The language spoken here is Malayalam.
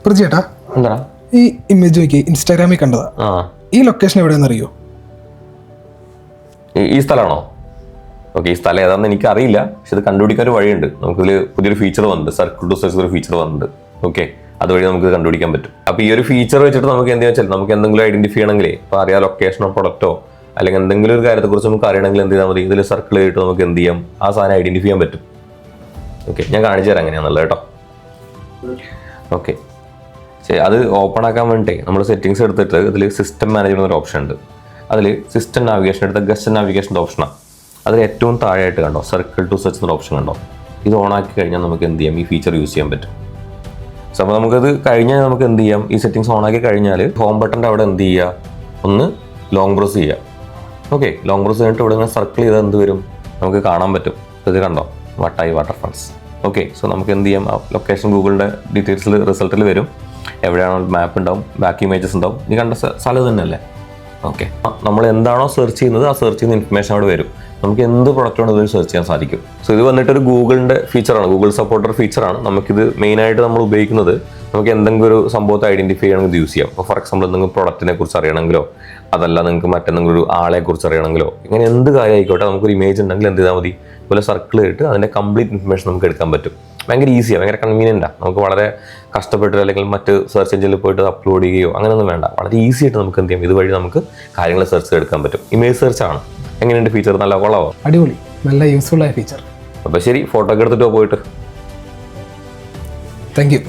പ്രജിയേട്ടാ, എന്താ ഈ ഇമേജ് നോക്കി ഇൻസ്റ്റാഗ്രാമിൽ കണ്ടതാ. ഈ ലൊക്കേഷൻ എവിടെയെന്ന് അറിയോ? ഈ സ്ഥലമാണോ? ഓക്കെ, ഈ സ്ഥലം ഏതാണെന്ന് എനിക്ക് അറിയില്ല, പക്ഷെ ഇത് കണ്ടുപിടിക്കാൻ ഒരു വഴിയുണ്ട്. നമുക്കിതിൽ പുതിയൊരു ഫീച്ചർ വന്നിട്ടുണ്ട്, സർക്കിൾ ടു സെർച്ച് ഒരു ഫീച്ചർ വന്നിട്ടുണ്ട്. ഓക്കെ, അതുവഴി നമുക്ക് കണ്ടുപിടിക്കാൻ പറ്റും. അപ്പോൾ ഈ ഒരു ഫീച്ചർ വെച്ചിട്ട് നമുക്ക് എന്താ വെച്ചാൽ നമുക്ക് എന്തെങ്കിലും ഐഡന്റിഫൈ ചെയ്യണമെങ്കിൽ, ഇപ്പോൾ അറിയാം ലൊക്കേഷനോ പ്രൊഡക്റ്റോ അല്ലെങ്കിൽ എന്തെങ്കിലും ഒരു കാര്യത്തെക്കുറിച്ച് നമുക്ക് അറിയണമെങ്കിൽ എന്ത് ചെയ്താൽ മതി, ഇതിൽ സർക്കിൾ ചെയ്തിട്ട് നമുക്ക് എന്ത് ചെയ്യാം, ആ സാധനം ഐഡന്റിഫൈ ചെയ്യാൻ പറ്റും. ഓക്കെ, ഞാൻ കാണിച്ചു തരാം എങ്ങനെയാണെന്നുള്ളത് കേട്ടോ. ഓക്കെ, ശരി, അത് ഓപ്പൺ ആക്കാൻ വേണ്ടിയിട്ട് നമ്മൾ സെറ്റിങ്സ് എടുത്തിട്ട് ഇതിൽ സിസ്റ്റം മാനേജ്മെന്റ് ഒരു ഓപ്ഷൻ ഉണ്ട്. അതിൽ സിസ്റ്റം നാവിഗേഷൻ എടുത്ത ഗസ്റ്റ് നാവിഗേഷൻ്റെ ഓപ്ഷനാണ്. അതിൽ ഏറ്റവും താഴെയായിട്ട് കണ്ടോ സർക്കിൾ ടു സെർച്ച് എന്നൊരു ഓപ്ഷൻ കണ്ടോ? ഇത് ഓൺ ആക്കി കഴിഞ്ഞാൽ നമുക്ക് എന്ത് ചെയ്യാം, ഈ ഫീച്ചർ യൂസ് ചെയ്യാൻ പറ്റും. സോ അപ്പോൾ നമുക്കത് കഴിഞ്ഞാൽ നമുക്ക് എന്ത് ചെയ്യാം, ഈ സെറ്റിങ്സ് ഓൺ ആക്കി കഴിഞ്ഞാൽ ഹോം ബട്ടൻ്റെ അവിടെ എന്ത് ചെയ്യുക, ഒന്ന് ലോങ് പ്രസ് ചെയ്യുക. ഓക്കെ, ലോങ് പ്രസ് ചെയ്തിട്ട് ഇവിടെ ഇങ്ങനെ സർക്കിൾ ചെയ്താൽ എന്ത് വരും, നമുക്ക് കാണാൻ പറ്റും. ഇത് കണ്ടോ, വട്ടായി വാട്ടർഫാൾസ്. ഓക്കെ, സോ നമുക്ക് എന്ത് ചെയ്യാം, ലൊക്കേഷൻ ഗൂഗിളിൻ്റെ ഡീറ്റെയിൽസിൽ റിസൾട്ടിൽ വരും. എവിടെയാണോ മാപ്പ് ഉണ്ടാവും, ബാക്ക് ഇമേജസ് ഉണ്ടാവും. നീ കണ്ട സ്ഥലം തന്നെയല്ലേ? ഓക്കെ, നമ്മൾ എന്താണോ സെർച്ച് ചെയ്യുന്നത് ആ സെർച്ച് ചെയ്യുന്ന ഇൻഫർമേഷൻ അവിടെ വരും. നമുക്ക് എന്ത് പ്രൊഡക്റ്റാണ് ഇതിൽ സെർച്ച് ചെയ്യാൻ സാധിക്കും. സോ ഇത് വന്നിട്ടൊരു ഗൂഗിളിൻ്റെ ഫീച്ചറാണ്, ഗൂഗിൾ സപ്പോർട്ടർ ഫീച്ചറാണ്. നമുക്കിത് മെയിനായിട്ട് നമ്മൾ ഉപയോഗിക്കുന്നത് നമുക്ക് എന്തെങ്കിലും ഒരു സംഭവത്തെ ഐഡന്റിഫൈ ചെയ്യണമെങ്കിൽ ഇത് യൂസ് ചെയ്യാം. ഇപ്പോൾ ഫോർ എക്സാമ്പിൾ എന്തെങ്കിലും പ്രൊഡക്റ്റിനെ കുറിച്ച് അറിയണമെങ്കിലോ അതല്ല നിങ്ങൾക്ക് മറ്റെന്തെങ്കിലും ഒരു ആളെ കുറിച്ച് അറിയണമെങ്കിലോ ഇങ്ങനെ എന്ത് കാര്യം ആയിക്കോട്ടെ, നമുക്കൊരു ഇമേജ് ഉണ്ടെങ്കിൽ എന്ത് ചെയ്താൽ മതി, ഇതുപോലെ സർക്കിൾ ചെയ്തിട്ട് അതിൻ്റെ കംപ്ലീറ്റ് ഇൻഫർമേഷൻ നമുക്ക് എടുക്കാൻ പറ്റും. ഭയങ്കര ഈസിയാണ്, ഭയങ്കര കൺവീനിയൻ്റാണ്. നമുക്ക് വളരെ കഷ്ടപ്പെട്ട് അല്ലെങ്കിൽ മറ്റ് സെർച്ച് എഞ്ചിനിൽ പോയിട്ട് അപ്ലോഡ് ചെയ്യുകയോ അങ്ങനെയൊന്നും വേണ്ട. വളരെ ഈസി ആയിട്ട് നമുക്ക് എന്ത് ചെയ്യാം, ഇതുവഴി നമുക്ക് കാര്യങ്ങൾ സെർച്ച് ചെയ്തെടുക്കാൻ പറ്റും. ഇമേജ് സെർച്ച് ആണ്. എങ്ങനെയുണ്ട് ഫീച്ചർ? നല്ല കൊള്ളാവോ? അടിപൊളി, നല്ല യൂസ്ഫുൾ ആയ ഫീച്ചർ. അപ്പോൾ ശരി, ഫോട്ടോ ഒക്കെ എടുത്തിട്ടോ പോയിട്ട്. Thank you.